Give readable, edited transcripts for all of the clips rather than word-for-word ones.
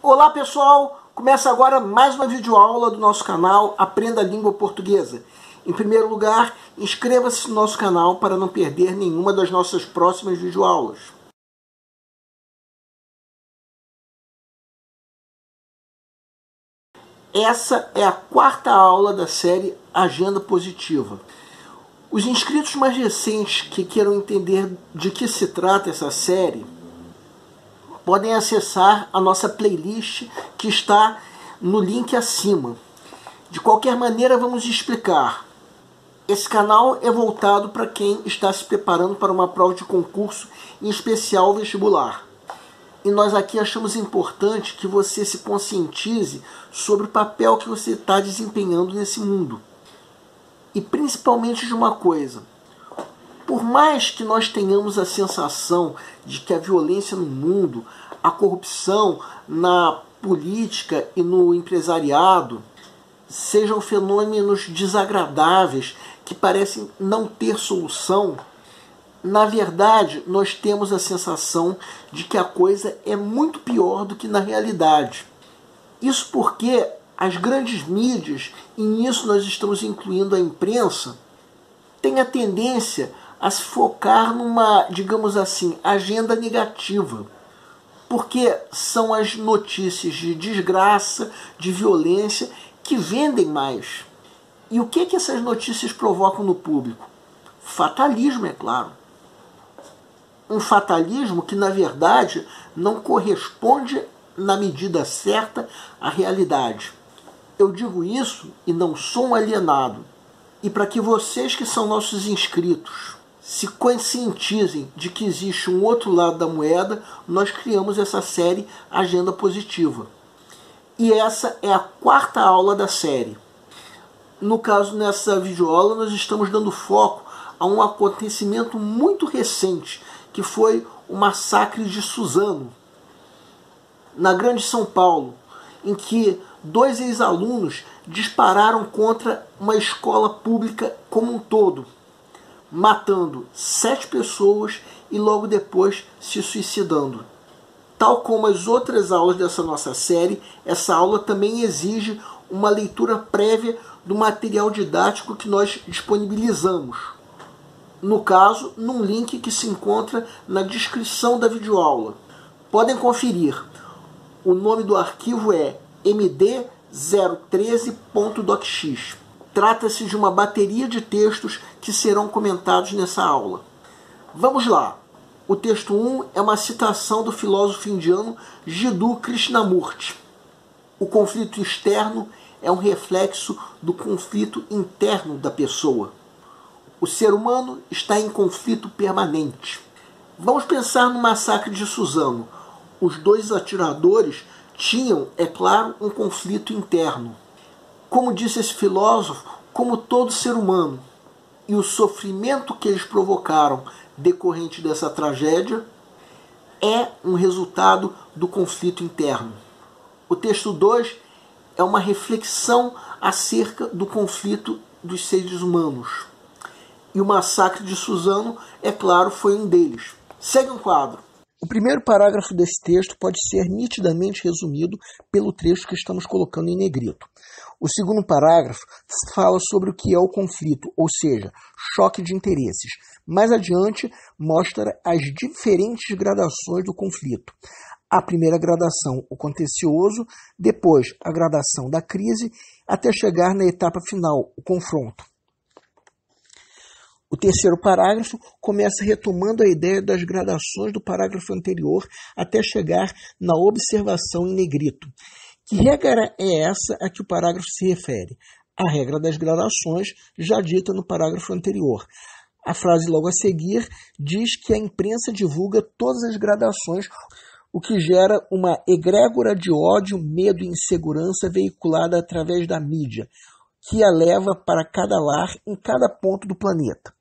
Olá pessoal, começa agora mais uma videoaula do nosso canal Aprenda a Língua Portuguesa. Em primeiro lugar, inscreva-se no nosso canal para não perder nenhuma das nossas próximas videoaulas. Essa é a quarta aula da série Agenda Positiva. Os inscritos mais recentes que queiram entender de que se trata essa série podem acessar a nossa playlist que está no link acima. De qualquer maneira, vamos explicar. Esse canal é voltado para quem está se preparando para uma prova de concurso, em especial vestibular. E nós aqui achamos importante que você se conscientize sobre o papel que você está desempenhando nesse mundo. E principalmente de uma coisa: por mais que nós tenhamos a sensação de que a violência no mundo, a corrupção na política e no empresariado sejam fenômenos desagradáveis que parecem não ter solução, na verdade nós temos a sensação de que a coisa é muito pior do que na realidade. Isso porque as grandes mídias, e nisso nós estamos incluindo a imprensa, têm a tendência a se focar numa, digamos assim, agenda negativa. Porque são as notícias de desgraça, de violência, que vendem mais. E o que essas notícias provocam no público? Fatalismo, é claro. Um fatalismo que, na verdade, não corresponde na medida certa à realidade. Eu digo isso e não sou um alienado. E para que vocês que são nossos inscritos se conscientizem de que existe um outro lado da moeda, nós criamos essa série Agenda Positiva. E essa é a quarta aula da série. No caso, nessa videoaula, nós estamos dando foco a um acontecimento muito recente, que foi o massacre de Suzano, na Grande São Paulo, em que 2 ex-alunos dispararam contra uma escola pública como um todo, matando 7 pessoas e logo depois se suicidando. Tal como as outras aulas dessa nossa série, essa aula também exige uma leitura prévia do material didático que nós disponibilizamos. No caso, num link que se encontra na descrição da videoaula. Podem conferir. O nome do arquivo é md013.docx. Trata-se de uma bateria de textos que serão comentados nessa aula. Vamos lá. O texto 1 é uma citação do filósofo indiano Jiddu Krishnamurti. O conflito externo é um reflexo do conflito interno da pessoa. O ser humano está em conflito permanente. Vamos pensar no massacre de Suzano. Os 2 atiradores tinham, é claro, um conflito interno. Como disse esse filósofo, como todo ser humano. E o sofrimento que eles provocaram decorrente dessa tragédia é um resultado do conflito interno. O texto 2 é uma reflexão acerca do conflito dos seres humanos. E o massacre de Suzano, é claro, foi um deles. Segue um quadro. O primeiro parágrafo desse texto pode ser nitidamente resumido pelo trecho que estamos colocando em negrito. O segundo parágrafo fala sobre o que é o conflito, ou seja, choque de interesses. Mais adiante, mostra as diferentes gradações do conflito. A primeira gradação, o contencioso, depois a gradação da crise, até chegar na etapa final, o confronto. O terceiro parágrafo começa retomando a ideia das gradações do parágrafo anterior até chegar na observação em negrito. Que regra é essa a que o parágrafo se refere? A regra das gradações, já dita no parágrafo anterior. A frase logo a seguir diz que a imprensa divulga todas as gradações, o que gera uma egrégora de ódio, medo e insegurança veiculada através da mídia, que a leva para cada lar em cada ponto do planeta.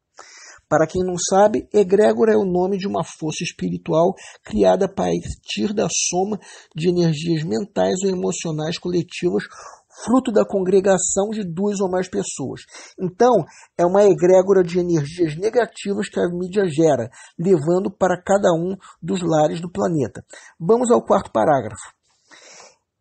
Para quem não sabe, egrégora é o nome de uma força espiritual criada a partir da soma de energias mentais ou emocionais coletivas, fruto da congregação de 2 ou mais pessoas. Então, é uma egrégora de energias negativas que a mídia gera, levando para cada um dos lares do planeta. Vamos ao quarto parágrafo.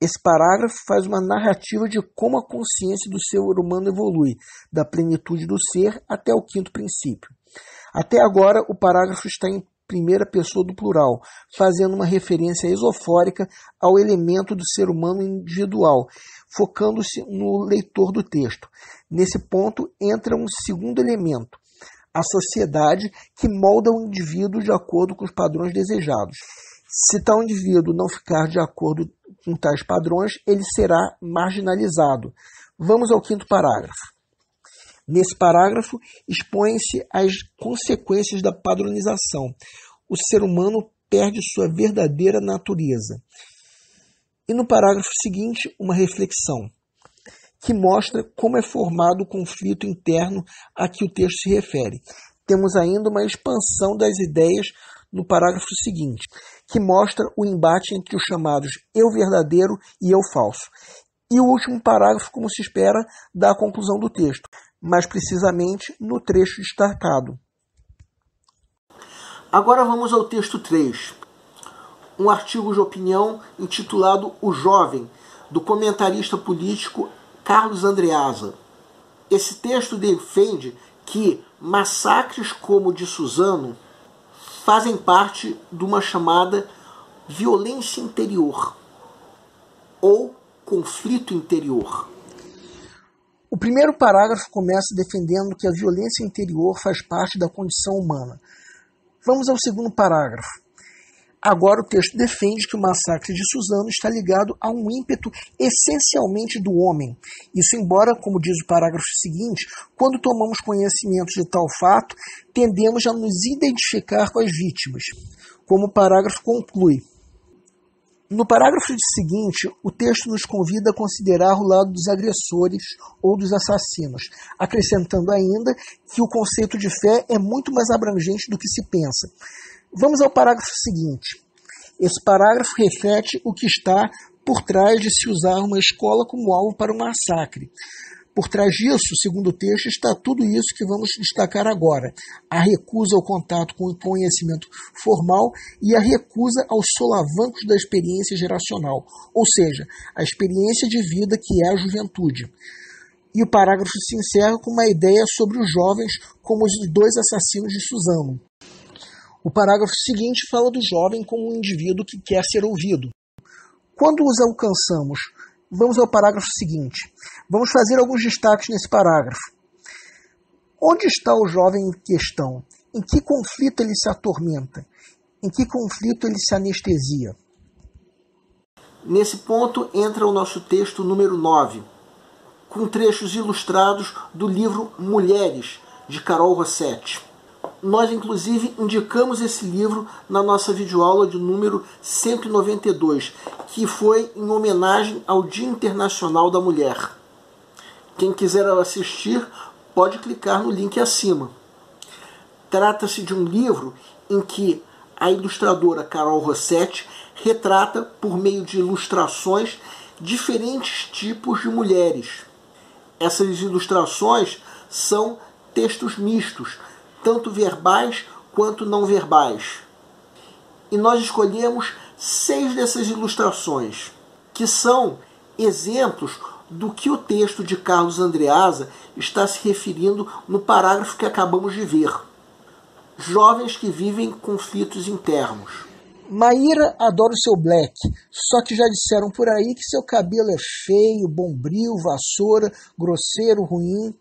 Esse parágrafo faz uma narrativa de como a consciência do ser humano evolui, da plenitude do ser até o quinto princípio. Até agora, o parágrafo está em primeira pessoa do plural, fazendo uma referência esofórica ao elemento do ser humano individual, focando-se no leitor do texto. Nesse ponto entra um segundo elemento, a sociedade, que molda o indivíduo de acordo com os padrões desejados. Se tal indivíduo não ficar de acordo com tais padrões, ele será marginalizado. Vamos ao quinto parágrafo. Nesse parágrafo, expõem-se as consequências da padronização. O ser humano perde sua verdadeira natureza. E no parágrafo seguinte, uma reflexão, que mostra como é formado o conflito interno a que o texto se refere. Temos ainda uma expansão das ideias no parágrafo seguinte, que mostra o embate entre os chamados eu verdadeiro e eu falso. E o último parágrafo, como se espera, dá a conclusão do texto, mais precisamente no trecho destacado. Agora vamos ao texto 3, um artigo de opinião intitulado O Jovem, do comentarista político Carlos Andreasa. Esse texto defende que massacres como o de Suzano fazem parte de uma chamada violência interior ou conflito interior. O primeiro parágrafo começa defendendo que a violência interior faz parte da condição humana. Vamos ao segundo parágrafo. Agora o texto defende que o massacre de Suzano está ligado a um ímpeto essencialmente do homem. Isso embora, como diz o parágrafo seguinte, quando tomamos conhecimento de tal fato, tendemos a nos identificar com as vítimas. Como o parágrafo conclui. No parágrafo seguinte, o texto nos convida a considerar o lado dos agressores ou dos assassinos, acrescentando ainda que o conceito de fé é muito mais abrangente do que se pensa. Vamos ao parágrafo seguinte. Esse parágrafo reflete o que está por trás de se usar uma escola como alvo para um massacre. Por trás disso, segundo o texto, está tudo isso que vamos destacar agora. A recusa ao contato com o conhecimento formal e a recusa aos solavancos da experiência geracional, ou seja, a experiência de vida que é a juventude. E o parágrafo se encerra com uma ideia sobre os jovens como os dois assassinos de Suzano. O parágrafo seguinte fala do jovem como um indivíduo que quer ser ouvido. Quando os alcançamos, vamos ao parágrafo seguinte. Vamos fazer alguns destaques nesse parágrafo. Onde está o jovem em questão? Em que conflito ele se atormenta? Em que conflito ele se anestesia? Nesse ponto entra o nosso texto número 9, com trechos ilustrados do livro Mulheres, de Carol Rossetti. Nós, inclusive, indicamos esse livro na nossa videoaula de número 192, que foi em homenagem ao Dia Internacional da Mulher. Quem quiser assistir, pode clicar no link acima. Trata-se de um livro em que a ilustradora Carol Rossetti retrata, por meio de ilustrações, diferentes tipos de mulheres. Essas ilustrações são textos mistos, tanto verbais quanto não verbais. E nós escolhemos 6 dessas ilustrações, que são exemplos do que o texto de Carlos Andreasa está se referindo no parágrafo que acabamos de ver. Jovens que vivem conflitos internos. Maíra adora o seu black, só que já disseram por aí que seu cabelo é feio, bombril, vassoura, grosseiro, ruim.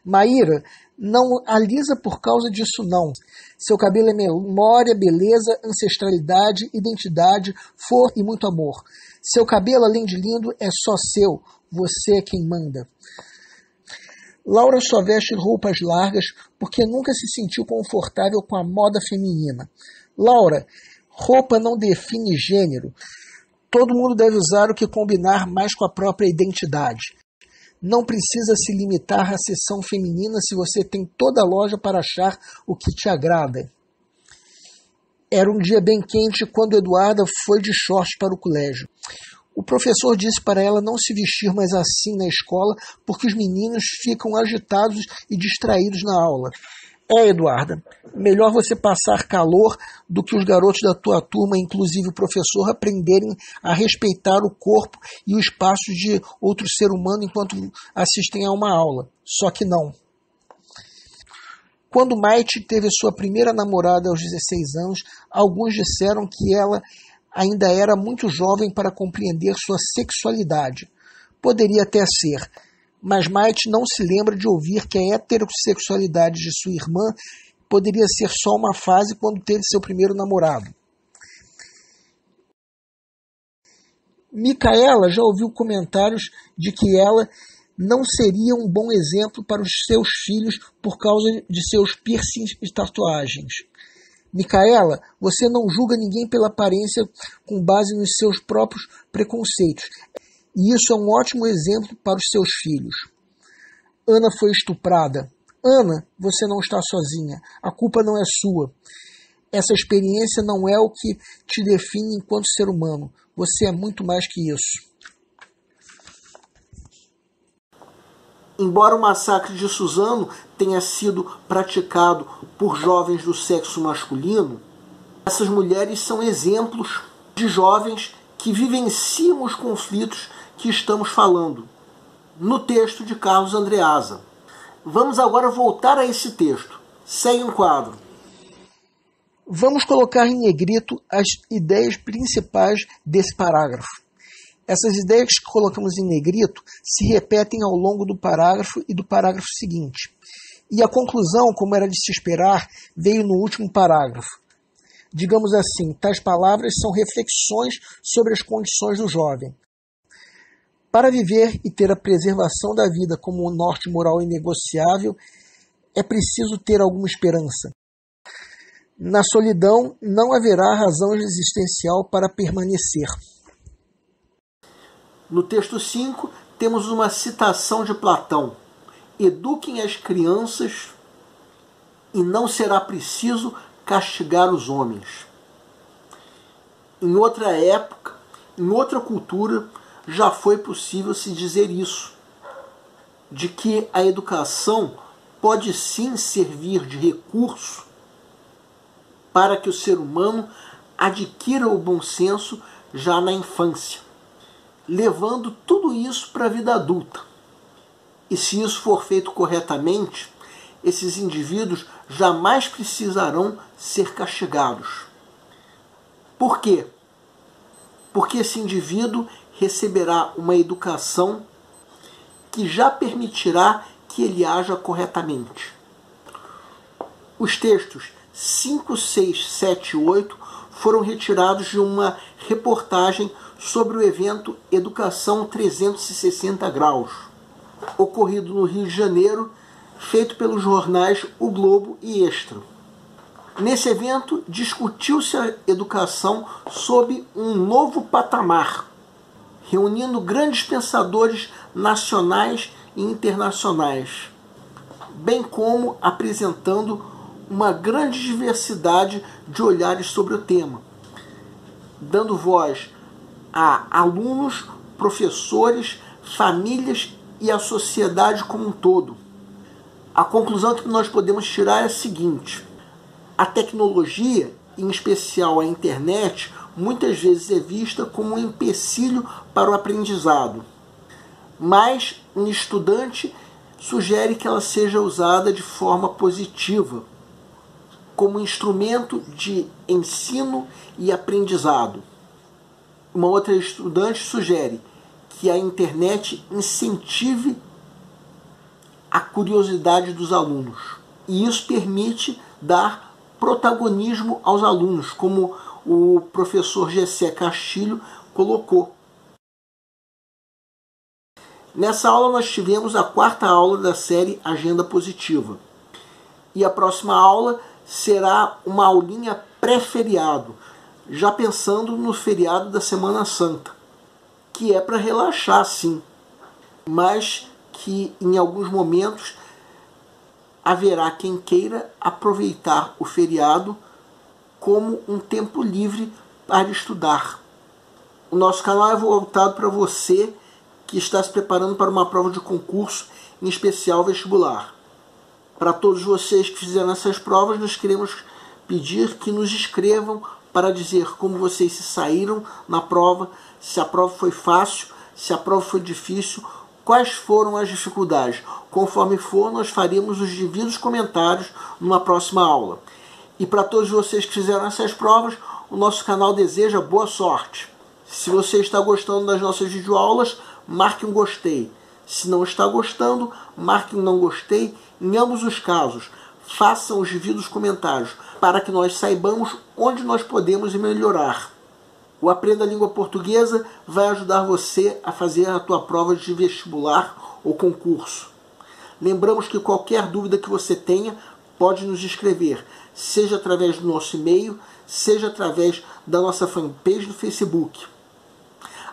Maíra, não alisa por causa disso não. Seu cabelo é memória, beleza, ancestralidade, identidade, força e muito amor. Seu cabelo, além de lindo, é só seu. Você é quem manda. Laura só veste roupas largas porque nunca se sentiu confortável com a moda feminina. Laura, roupa não define gênero. Todo mundo deve usar o que combinar mais com a própria identidade. Não precisa se limitar à seção feminina se você tem toda a loja para achar o que te agrada. Era um dia bem quente quando Eduarda foi de shorts para o colégio. O professor disse para ela não se vestir mais assim na escola porque os meninos ficam agitados e distraídos na aula. Eduarda, Melhor você passar calor do que os garotos da tua turma, inclusive o professor, aprenderem a respeitar o corpo e o espaço de outro ser humano enquanto assistem a uma aula. Só que não. Quando Might teve sua primeira namorada aos 16 anos, alguns disseram que ela ainda era muito jovem para compreender sua sexualidade. Poderia até ser, mas Might não se lembra de ouvir que a heterossexualidade de sua irmã poderia ser só uma fase quando teve seu primeiro namorado. Micaela já ouviu comentários de que ela não seria um bom exemplo para os seus filhos por causa de seus piercings e tatuagens. Micaela, você não julga ninguém pela aparência com base nos seus próprios preconceitos. E isso é um ótimo exemplo para os seus filhos. Ana foi estuprada. Ana, você não está sozinha. A culpa não é sua. Essa experiência não é o que te define enquanto ser humano. Você é muito mais que isso. Embora o massacre de Suzano tenha sido praticado por jovens do sexo masculino, essas mulheres são exemplos de jovens que vivenciam os conflitos que estamos falando no texto de Carlos Andreasa. Vamos agora voltar a esse texto. Segue um quadro. Vamos colocar em negrito as ideias principais desse parágrafo. Essas ideias que colocamos em negrito se repetem ao longo do parágrafo e do parágrafo seguinte. E a conclusão, como era de se esperar, veio no último parágrafo. Digamos assim, tais palavras são reflexões sobre as condições do jovem. Para viver e ter a preservação da vida como um norte moral inegociável, é preciso ter alguma esperança. Na solidão não haverá razão existencial para permanecer. No texto 5, temos uma citação de Platão. Eduquem as crianças e não será preciso castigar os homens. Em outra época, em outra cultura, já foi possível se dizer isso, de que a educação pode sim servir de recurso para que o ser humano adquira o bom senso já na infância, levando tudo isso para a vida adulta. E se isso for feito corretamente, esses indivíduos jamais precisarão ser castigados. Por quê? Porque esse indivíduo receberá uma educação que já permitirá que ele haja corretamente. Os textos 5, 6, 7 e 8 foram retirados de uma reportagem sobre o evento Educação 360 Graus, ocorrido no Rio de Janeiro, feito pelos jornais O Globo e Extra. Nesse evento, discutiu-se a educação sob um novo patamar, reunindo grandes pensadores nacionais e internacionais, bem como apresentando uma grande diversidade de olhares sobre o tema, dando voz a alunos, professores, famílias e a sociedade como um todo. A conclusão que nós podemos tirar é a seguinte: a tecnologia, em especial a internet, muitas vezes é vista como um empecilho para o aprendizado. Mas um estudante sugere que ela seja usada de forma positiva, como instrumento de ensino e aprendizado. Uma outra estudante sugere que a internet incentive a curiosidade dos alunos. E isso permite dar protagonismo aos alunos, como o professor Gessé Castilho colocou. Nessa aula nós tivemos a 4ª aula da série Agenda Positiva. E a próxima aula será uma aulinha pré-feriado, já pensando no feriado da Semana Santa, que é para relaxar sim, mas que em alguns momentos haverá quem queira aproveitar o feriado como um tempo livre para estudar. O nosso canal é voltado para você que está se preparando para uma prova de concurso, em especial vestibular. Para todos vocês que fizeram essas provas, nós queremos pedir que nos escrevam para dizer como vocês se saíram na prova, se a prova foi fácil, se a prova foi difícil, quais foram as dificuldades. Conforme for, nós faremos os devidos comentários numa próxima aula. E para todos vocês que fizeram essas provas, o nosso canal deseja boa sorte. Se você está gostando das nossas videoaulas, marque um gostei. Se não está gostando, marque um não gostei. Em ambos os casos, façam os devidos comentários para que nós saibamos onde nós podemos melhorar. O Aprenda a Língua Portuguesa vai ajudar você a fazer a tua prova de vestibular ou concurso. Lembramos que qualquer dúvida que você tenha, pode nos escrever, seja através do nosso e-mail, seja através da nossa fanpage do Facebook.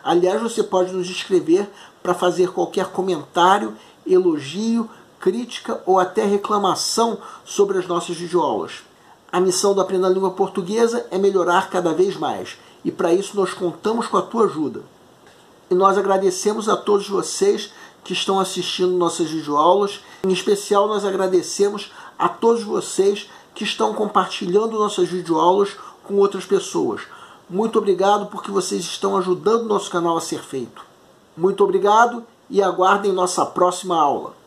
Aliás, você pode nos escrever para fazer qualquer comentário, elogio, crítica ou até reclamação sobre as nossas videoaulas. A missão do Aprenda a Língua Portuguesa é melhorar cada vez mais, e para isso nós contamos com a tua ajuda. E nós agradecemos a todos vocês que estão assistindo nossas videoaulas. Em especial, nós agradecemos a todos vocês que estão compartilhando nossas videoaulas com outras pessoas. Muito obrigado porque vocês estão ajudando o nosso canal a ser feito. Muito obrigado e aguardem nossa próxima aula.